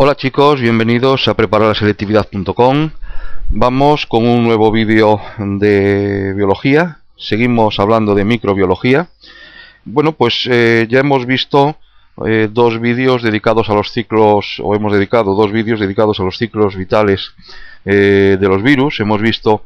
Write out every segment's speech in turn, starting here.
Hola chicos, bienvenidos a prepararlaselectividad.com. Vamos con un nuevo vídeo de biología. Seguimos hablando de microbiología. Bueno, pues ya hemos visto dos vídeos dedicados a los ciclos, o hemos dedicado dos vídeos dedicados a los ciclos vitales de los virus. Hemos visto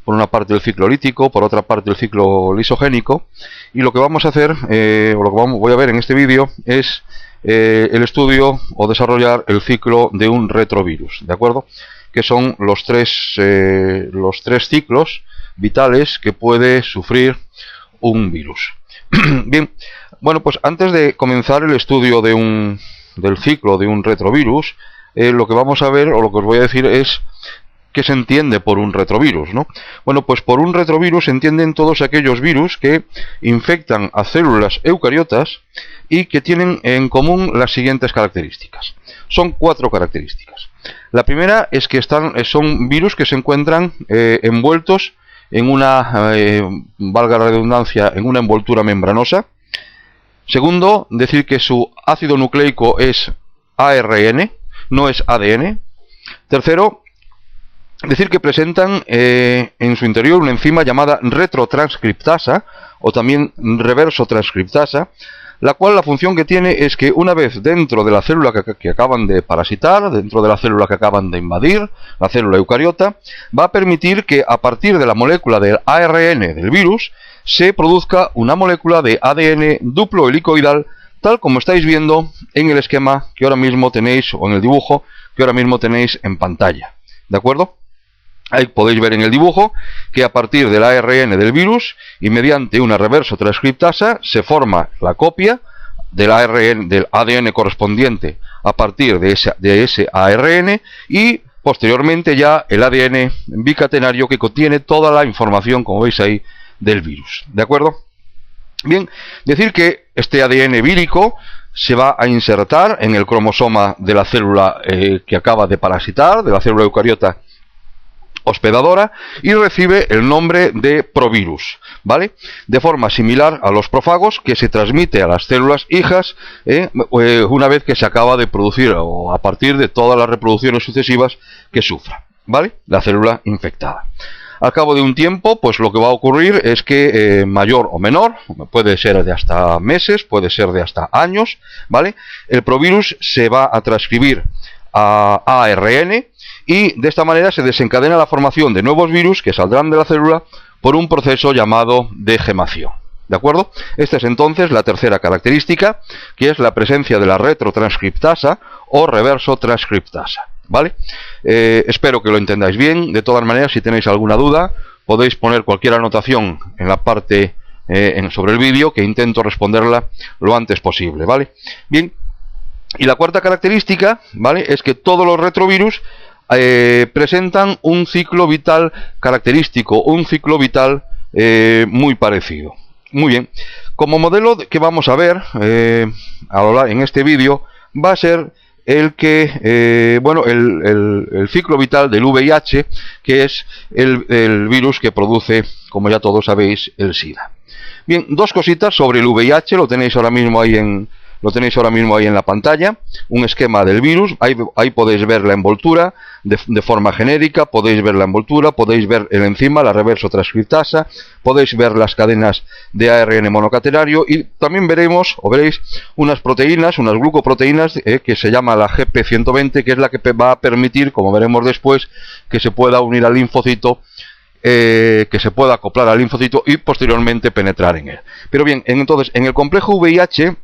por una parte el ciclo lítico, por otra parte el ciclo lisogénico. Y lo que vamos a hacer, o lo que voy a ver en este vídeo, es el estudio o desarrollar el ciclo de un retrovirus, ¿de acuerdo? Que son los tres ciclos vitales que puede sufrir un virus. Bien, bueno, pues antes de comenzar el estudio del ciclo de un retrovirus, lo que vamos a ver, o lo que os voy a decir, es qué se entiende por un retrovirus, ¿no? Bueno, pues por un retrovirus se entienden todos aquellos virus que infectan a células eucariotas y que tienen en común las siguientes características. Son cuatro características. La primera es que son virus que se encuentran envueltos en una, valga la redundancia, en una envoltura membranosa. Segundo, decir que su ácido nucleico es ARN, no es ADN. Tercero, decir que presentan en su interior una enzima llamada retrotranscriptasa o también reverso transcriptasa, la cual la función que tiene es que una vez dentro de la célula que acaban de parasitar, dentro de la célula que acaban de invadir, la célula eucariota, va a permitir que a partir de la molécula del ARN del virus se produzca una molécula de ADN duplo helicoidal, tal como estáis viendo en el esquema que ahora mismo tenéis, o en el dibujo que ahora mismo tenéis en pantalla. ¿De acuerdo? Ahí podéis ver en el dibujo que a partir del ARN del virus y mediante una reverso transcriptasa se forma la copia del ADN correspondiente a partir de ese ARN y posteriormente ya el ADN bicatenario que contiene toda la información, como veis ahí, del virus. ¿De acuerdo? Bien, decir que este ADN vírico se va a insertar en el cromosoma de la célula que acaba de parasitar, de la célula eucariota hospedadora, y recibe el nombre de provirus, ¿vale? De forma similar a los prófagos, que se transmite a las células hijas una vez que se acaba de producir o a partir de todas las reproducciones sucesivas que sufra, ¿vale? La célula infectada. Al cabo de un tiempo, pues lo que va a ocurrir es que mayor o menor, puede ser de hasta meses, puede ser de hasta años, ¿vale? El provirus se va a transcribir a ARN y de esta manera se desencadena la formación de nuevos virus que saldrán de la célula por un proceso llamado de gemación. ¿De acuerdo? Esta es entonces la tercera característica, que es la presencia de la retrotranscriptasa o reverso transcriptasa. ¿Vale? Espero que lo entendáis bien. De todas maneras, si tenéis alguna duda, podéis poner cualquier anotación en la parte sobre el vídeo, que intento responderla lo antes posible. ¿Vale? Bien. Y la cuarta característica, ¿vale?, es que todos los retrovirus presentan un ciclo vital característico, un ciclo vital muy parecido. Muy bien. Como modelo que vamos a ver en este vídeo va a ser el que, el ciclo vital del VIH, que es el virus que produce, como ya todos sabéis, el SIDA. Bien, dos cositas sobre el VIH, lo tenéis ahora mismo ahí en la pantalla, un esquema del virus. Ahí podéis ver la envoltura de forma genérica, podéis ver la envoltura, podéis ver el enzima, la reverso transcriptasa, podéis ver las cadenas de ARN monocatenario y también veréis unas proteínas, unas glucoproteínas que se llama la GP120, que es la que va a permitir, como veremos después, que se pueda unir al linfocito, que se pueda acoplar al linfocito y posteriormente penetrar en él. Pero bien, entonces en el complejo VIH,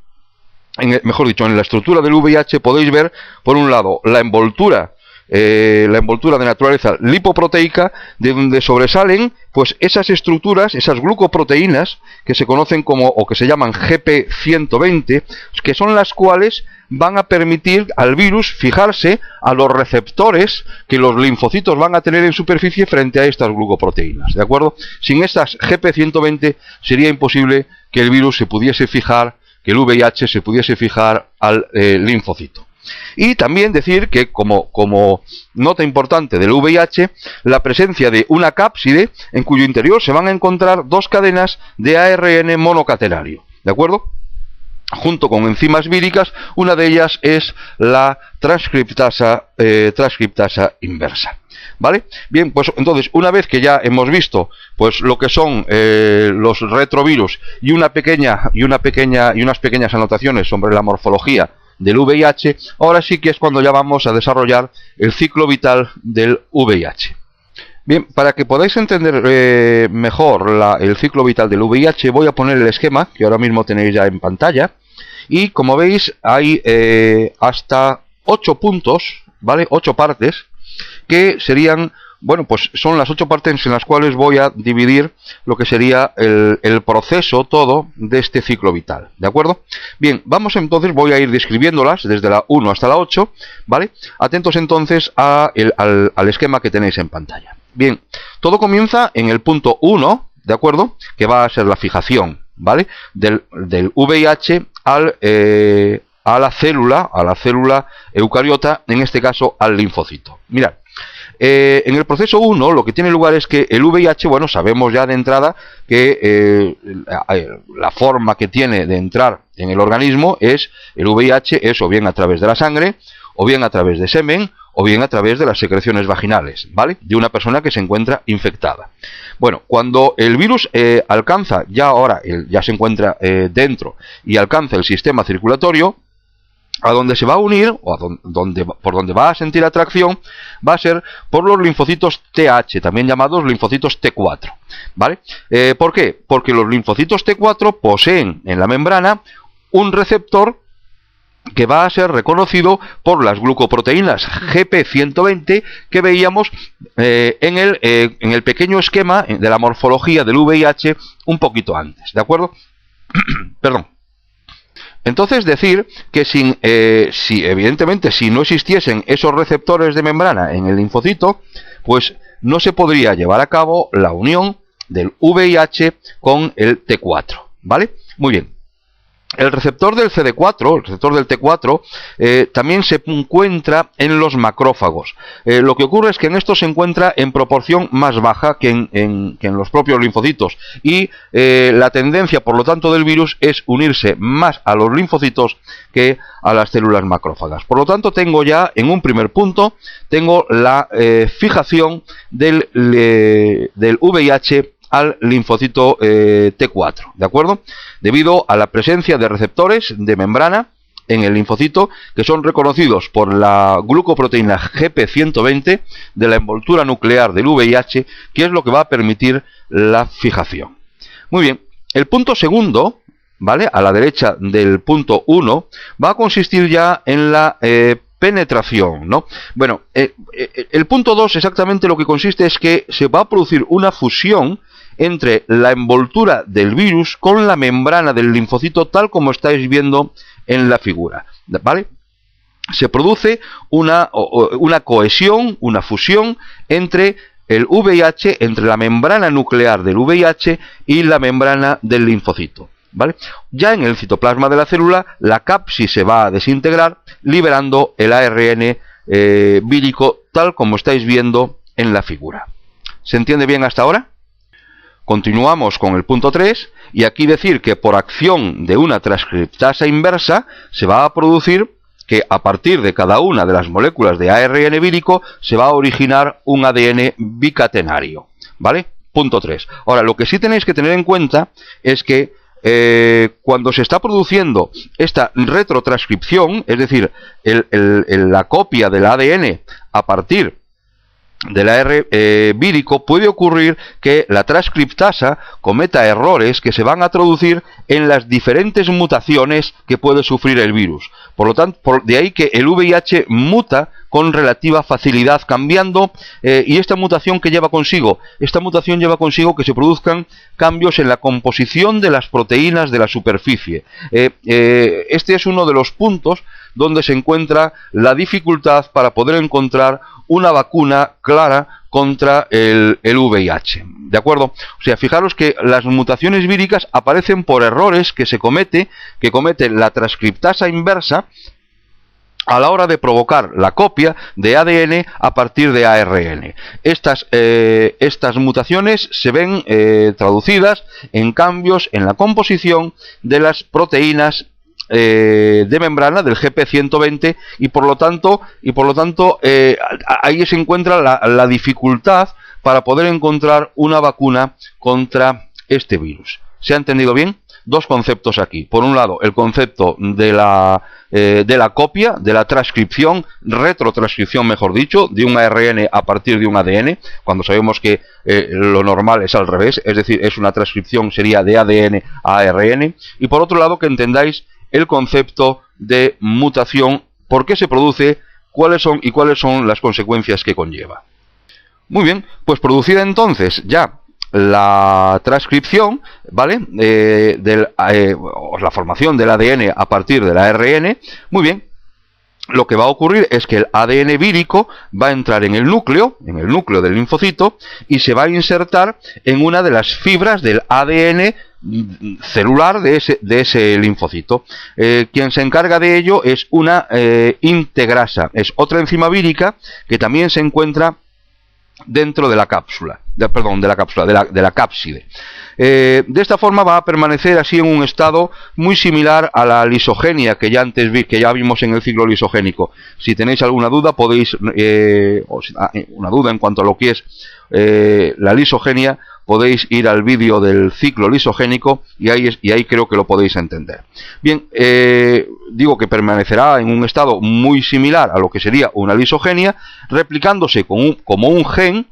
mejor dicho, en la estructura del VIH podéis ver, por un lado, la envoltura de naturaleza lipoproteica, de donde sobresalen pues esas estructuras, esas glucoproteínas que se conocen como, o que se llaman GP120, que son las cuales van a permitir al virus fijarse a los receptores que los linfocitos van a tener en superficie frente a estas glucoproteínas, ¿de acuerdo? Sin estas GP120 sería imposible que el virus se pudiese fijar, que el VIH se pudiese fijar al linfocito. Y también decir que, como nota importante del VIH, la presencia de una cápside en cuyo interior se van a encontrar dos cadenas de ARN monocatenario, ¿de acuerdo? junto con enzimas víricas. Una de ellas es la transcriptasa inversa. ¿Vale? Bien, pues entonces, una vez que ya hemos visto pues lo que son los retrovirus y unas pequeñas anotaciones sobre la morfología del VIH, ahora sí que es cuando ya vamos a desarrollar el ciclo vital del VIH. Bien, para que podáis entender mejor el ciclo vital del VIH, voy a poner el esquema que ahora mismo tenéis ya en pantalla. Y como veis, hay hasta 8 puntos, ¿vale? 8 partes, que serían, bueno, pues son las 8 partes en las cuales voy a dividir lo que sería el proceso todo de este ciclo vital, ¿de acuerdo? Bien, vamos entonces, voy a ir describiéndolas desde la 1 hasta la 8, ¿vale? Atentos entonces al esquema que tenéis en pantalla. Bien, todo comienza en el punto 1, ¿de acuerdo? Que va a ser la fijación, ¿vale? Del VIH a la célula eucariota, en este caso al linfocito. Mirad, en el proceso 1 lo que tiene lugar es que el VIH, bueno, sabemos ya de entrada que la forma que tiene de entrar en el organismo es, el VIH es o bien a través de la sangre, o bien a través de semen, o bien a través de las secreciones vaginales, ¿vale? De una persona que se encuentra infectada. Bueno, cuando el virus alcanza, ya se encuentra dentro y alcanza el sistema circulatorio, a donde se va a unir, o por donde va a sentir atracción, va a ser por los linfocitos TH, también llamados linfocitos T4, ¿vale? ¿Por qué? Porque los linfocitos T4 poseen en la membrana un receptor que va a ser reconocido por las glucoproteínas GP120 que veíamos en el pequeño esquema de la morfología del VIH un poquito antes, ¿de acuerdo? Perdón. Entonces decir que evidentemente si no existiesen esos receptores de membrana en el linfocito, pues no se podría llevar a cabo la unión del VIH con el T4, ¿vale? Muy bien. El receptor del CD4, el receptor del T4, también se encuentra en los macrófagos. Lo que ocurre es que en estos se encuentra en proporción más baja que en los propios linfocitos. Y la tendencia, por lo tanto, del virus es unirse más a los linfocitos que a las células macrófagas. Por lo tanto, tengo ya en un primer punto, tengo la fijación del VIH al linfocito T4, ¿de acuerdo? Debido a la presencia de receptores de membrana en el linfocito que son reconocidos por la glucoproteína GP120 de la envoltura nuclear del VIH, que es lo que va a permitir la fijación. Muy bien, el punto segundo, ¿vale? A la derecha del punto 1, va a consistir ya en la penetración, ¿no? Bueno, el punto 2 exactamente lo que consiste es que se va a producir una fusión entre la envoltura del virus con la membrana del linfocito, tal como estáis viendo en la figura, ¿vale? Se produce una cohesión, una fusión entre el VIH, entre la membrana nuclear del VIH y la membrana del linfocito, ¿vale? Ya en el citoplasma de la célula, la capsis se va a desintegrar, liberando el ARN vírico, tal como estáis viendo en la figura. ¿Se entiende bien hasta ahora? Continuamos con el punto 3, y aquí decir que por acción de una transcriptasa inversa se va a producir que a partir de cada una de las moléculas de ARN vírico se va a originar un ADN bicatenario, ¿vale? Punto 3. Ahora, lo que sí tenéis que tener en cuenta es que cuando se está produciendo esta retrotranscripción, es decir, la copia del ADN a partir del ARN vírico, puede ocurrir que la transcriptasa cometa errores que se van a traducir en las diferentes mutaciones que puede sufrir el virus. Por lo tanto, de ahí que el VIH muta con relativa facilidad, cambiando, y esta mutación que lleva consigo, que se produzcan cambios en la composición de las proteínas de la superficie. Este es uno de los puntos donde se encuentra la dificultad para poder encontrar una vacuna clara contra el VIH, ¿de acuerdo? O sea, fijaros que las mutaciones víricas aparecen por errores que comete la transcriptasa inversa a la hora de provocar la copia de ADN a partir de ARN. Estas mutaciones se ven traducidas en cambios en la composición de las proteínas de membrana del GP120 y por lo tanto ahí se encuentra la dificultad para poder encontrar una vacuna contra este virus. ¿Se ha entendido bien? Dos conceptos aquí. Por un lado, el concepto de la copia, de la transcripción, retrotranscripción, mejor dicho, de un ARN a partir de un ADN, cuando sabemos que lo normal es al revés, es decir, es una transcripción, sería de ADN a ARN. Y por otro lado, que entendáis el concepto de mutación, por qué se produce, cuáles son las consecuencias que conlleva. Muy bien, pues producida entonces ya la transcripción, ¿vale? La formación del ADN a partir del ARN, muy bien, lo que va a ocurrir es que el ADN vírico va a entrar en el núcleo del linfocito y se va a insertar en una de las fibras del ADN celular de ese linfocito. Quien se encarga de ello es una integrasa, es otra enzima vírica que también se encuentra dentro de la cápsula, de la cápside. De esta forma va a permanecer así en un estado muy similar a la lisogenia que ya vimos en el ciclo lisogénico. Si tenéis alguna duda podéis, una duda en cuanto a lo que es la lisogenia, podéis ir al vídeo del ciclo lisogénico y ahí creo que lo podéis entender. Bien, digo que permanecerá en un estado muy similar a lo que sería una lisogenia, replicándose como un gen,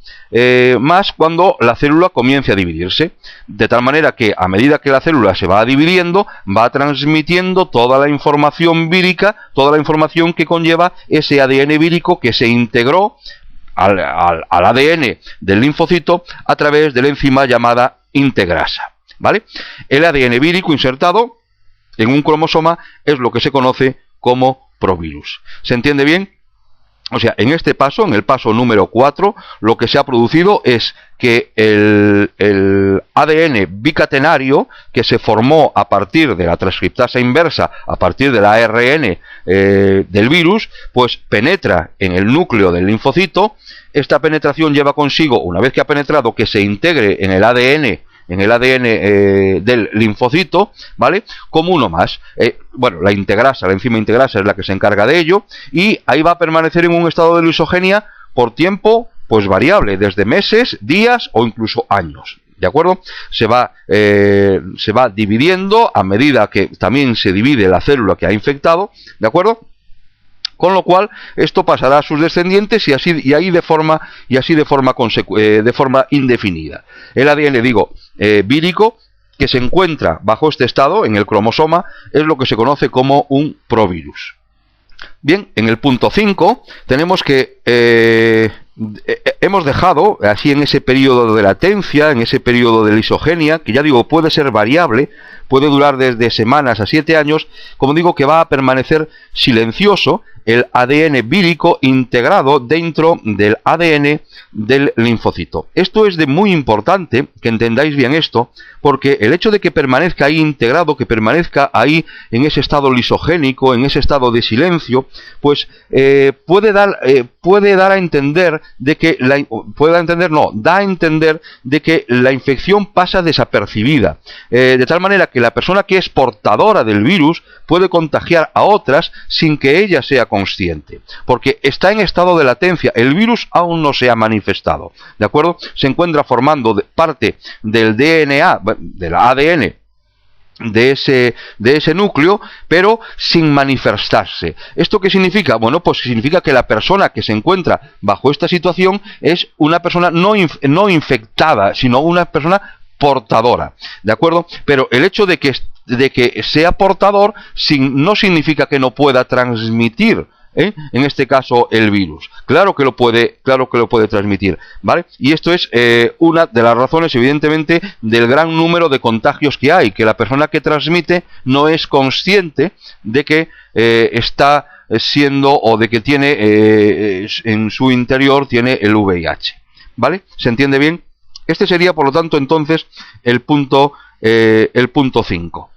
más cuando la célula comience a dividirse, de tal manera que a medida que la célula se va dividiendo, va transmitiendo toda la información vírica, toda la información que conlleva ese ADN vírico que se integró al ADN del linfocito a través de la enzima llamada integrasa, ¿vale? El ADN vírico insertado en un cromosoma es lo que se conoce como provirus. ¿Se entiende bien? O sea, en este paso, en el paso número 4, lo que se ha producido es que el ADN bicatenario que se formó a partir de la transcriptasa inversa, a partir del ARN del virus, pues penetra en el núcleo del linfocito. Esta penetración lleva consigo, una vez que ha penetrado, que se integre en el ADN del linfocito, ¿vale? Como uno más. Bueno, la enzima integrasa es la que se encarga de ello, y ahí va a permanecer en un estado de lisogenia por tiempo, pues variable, desde meses, días o incluso años. ¿De acuerdo? Se va dividiendo a medida que también se divide la célula que ha infectado, ¿de acuerdo? Con lo cual, esto pasará a sus descendientes y así de forma indefinida. El ADN, vírico, que se encuentra bajo este estado, en el cromosoma, es lo que se conoce como un provirus. Bien, en el punto 5 tenemos que hemos dejado, así en ese periodo de latencia, en ese periodo de lisogenia, que ya digo, puede ser variable, puede durar desde semanas a 7 años, como digo, que va a permanecer silencioso el ADN vírico integrado dentro del ADN del linfocito. Esto es de muy importante que entendáis bien esto, porque el hecho de que permanezca ahí integrado, que permanezca ahí en ese estado lisogénico, en ese estado de silencio, pues puede dar a entender de que da a entender de que la infección pasa desapercibida, de tal manera que la persona que es portadora del virus puede contagiar a otras sin que ella sea consciente, porque está en estado de latencia, el virus aún no se ha manifestado, ¿de acuerdo? Se encuentra formando parte del DNA, del ADN de ese núcleo, pero sin manifestarse. ¿Esto qué significa? Bueno, pues significa que la persona que se encuentra bajo esta situación es una persona no infectada, sino una persona portadora, ¿de acuerdo? Pero el hecho de que sea portador no significa que no pueda transmitir, en este caso, el virus. Claro que lo puede transmitir, ¿vale? Y esto es una de las razones, evidentemente, del gran número de contagios que hay, que la persona que transmite no es consciente de que está siendo, o de que tiene en su interior tiene el VIH, ¿vale? ¿Se entiende bien? Este sería, por lo tanto, entonces, el punto 5.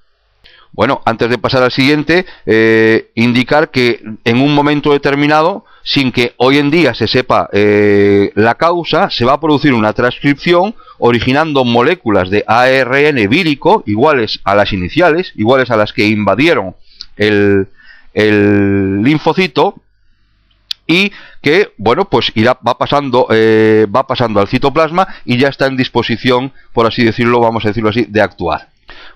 Bueno, antes de pasar al siguiente, indicar que en un momento determinado, sin que hoy en día se sepa la causa, se va a producir una transcripción originando moléculas de ARN vírico iguales a las iniciales, iguales a las que invadieron el linfocito, y que, bueno, pues va pasando al citoplasma y ya está en disposición, por así decirlo, vamos a decirlo así, de actuar.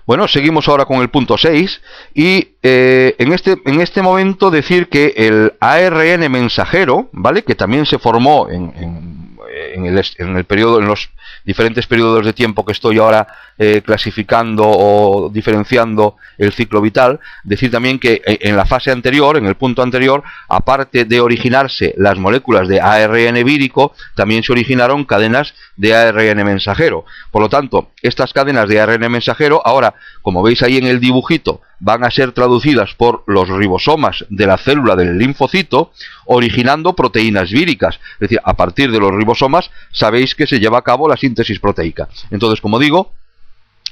Bueno, seguimos ahora con el punto 6 y en este momento decir que el ARN mensajero, ¿vale?, que también se formó en el periodo, en los diferentes periodos de tiempo que estoy ahora clasificando o diferenciando el ciclo vital, decir también que en la fase anterior, en el punto anterior, aparte de originarse las moléculas de ARN vírico, también se originaron cadenas de ARN mensajero. Por lo tanto, estas cadenas de ARN mensajero, ahora, como veis ahí en el dibujito, van a ser traducidas por los ribosomas de la célula del linfocito, originando proteínas víricas. Es decir, a partir de los ribosomas sabéis que se lleva a cabo la síntesis proteica. Entonces, como digo,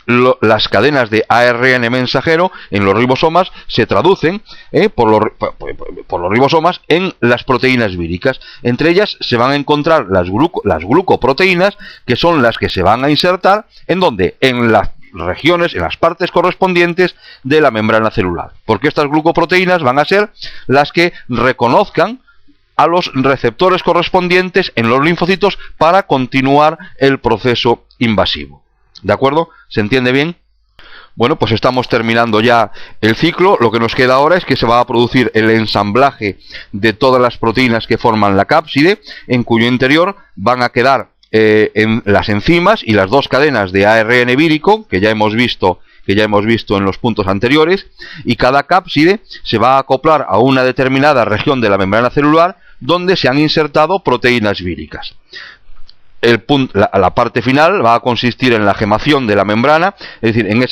las cadenas de ARN mensajero en los ribosomas se traducen por los ribosomas en las proteínas víricas. Entre ellas se van a encontrar las glucoproteínas, que son las que se van a insertar en donde, en las regiones, en las partes correspondientes de la membrana celular, porque estas glucoproteínas van a ser las que reconozcan a los receptores correspondientes en los linfocitos para continuar el proceso invasivo. ¿De acuerdo? ¿Se entiende bien? Bueno, pues estamos terminando ya el ciclo. Lo que nos queda ahora es que se va a producir el ensamblaje de todas las proteínas que forman la cápside, en cuyo interior van a quedar en las enzimas y las dos cadenas de ARN vírico que ya hemos visto en los puntos anteriores, y cada cápside se va a acoplar a una determinada región de la membrana celular donde se han insertado proteínas víricas. La parte final va a consistir en la gemación de la membrana, es decir, en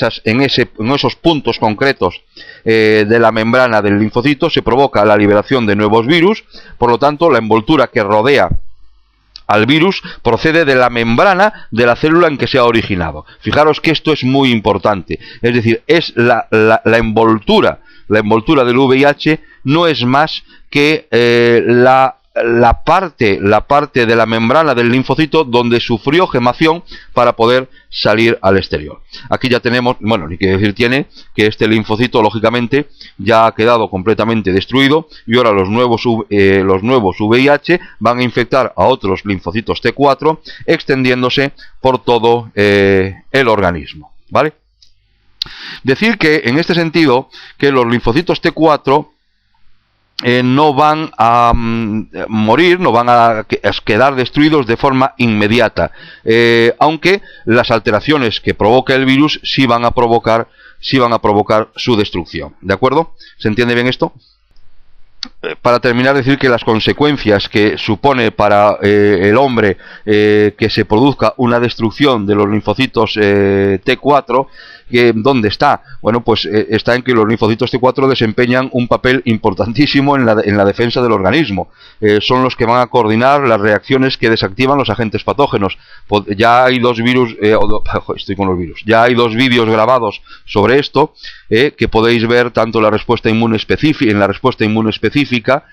esos puntos concretos de la membrana del linfocito se provoca la liberación de nuevos virus. Por lo tanto, la envoltura que rodea al virus procede de la membrana de la célula en que se ha originado. Fijaros que esto es muy importante, es decir, es la envoltura del VIH no es más que la parte de la membrana del linfocito donde sufrió gemación para poder salir al exterior. Aquí ya tenemos, bueno, ni que decir tiene que este linfocito lógicamente ya ha quedado completamente destruido, y ahora los nuevos VIH van a infectar a otros linfocitos T4, extendiéndose por todo el organismo, ¿vale? Decir que en este sentido que los linfocitos T4 no van a morir, no van a quedar destruidos de forma inmediata, aunque las alteraciones que provoca el virus sí van a provocar su destrucción. ¿De acuerdo? ¿Se entiende bien esto? Para terminar, decir que las consecuencias que supone para el hombre que se produzca una destrucción de los linfocitos T4, ¿dónde está? Bueno, pues está en que los linfocitos T4 desempeñan un papel importantísimo en la defensa del organismo. Son los que van a coordinar las reacciones que desactivan los agentes patógenos. Ya hay dos vídeos grabados sobre esto, que podéis ver tanto en la respuesta inmune específica,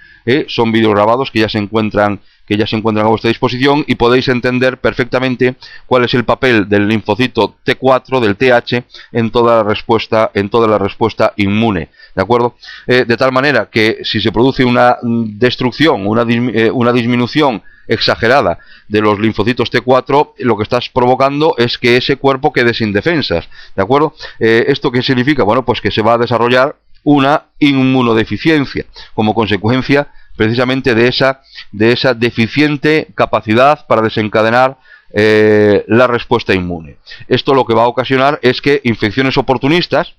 son vídeos grabados que ya se encuentran a vuestra disposición, y podéis entender perfectamente cuál es el papel del linfocito T4, del TH, en toda la respuesta inmune, ¿de acuerdo? De tal manera que si se produce una destrucción, una disminución exagerada de los linfocitos T4, lo que estás provocando es que ese cuerpo quede sin defensas, ¿de acuerdo? ¿Esto qué significa? Bueno, pues que se va a desarrollar una inmunodeficiencia como consecuencia precisamente de esa deficiente capacidad para desencadenar la respuesta inmune. Esto lo que va a ocasionar es que infecciones oportunistas,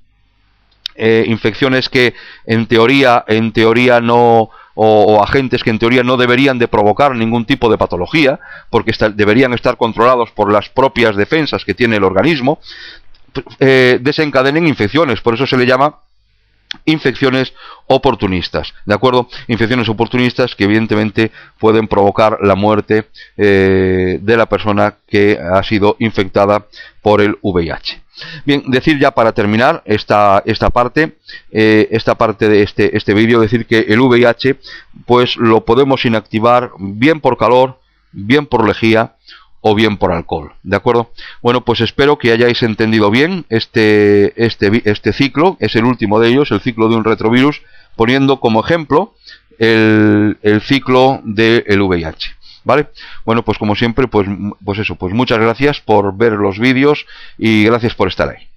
infecciones que en teoría no, o agentes que en teoría no deberían de provocar ningún tipo de patología, porque deberían estar controlados por las propias defensas que tiene el organismo, desencadenen infecciones. Por eso se le llama infecciones oportunistas, ¿de acuerdo? Infecciones oportunistas que evidentemente pueden provocar la muerte de la persona que ha sido infectada por el VIH. Bien, decir ya para terminar esta parte de este vídeo, decir que el VIH pues lo podemos inactivar bien por calor, bien por lejía o bien por alcohol, ¿de acuerdo? Bueno, pues espero que hayáis entendido bien este ciclo. Es el último de ellos, el ciclo de un retrovirus, poniendo como ejemplo el ciclo del VIH, ¿vale? Bueno, pues como siempre, pues muchas gracias por ver los vídeos y gracias por estar ahí.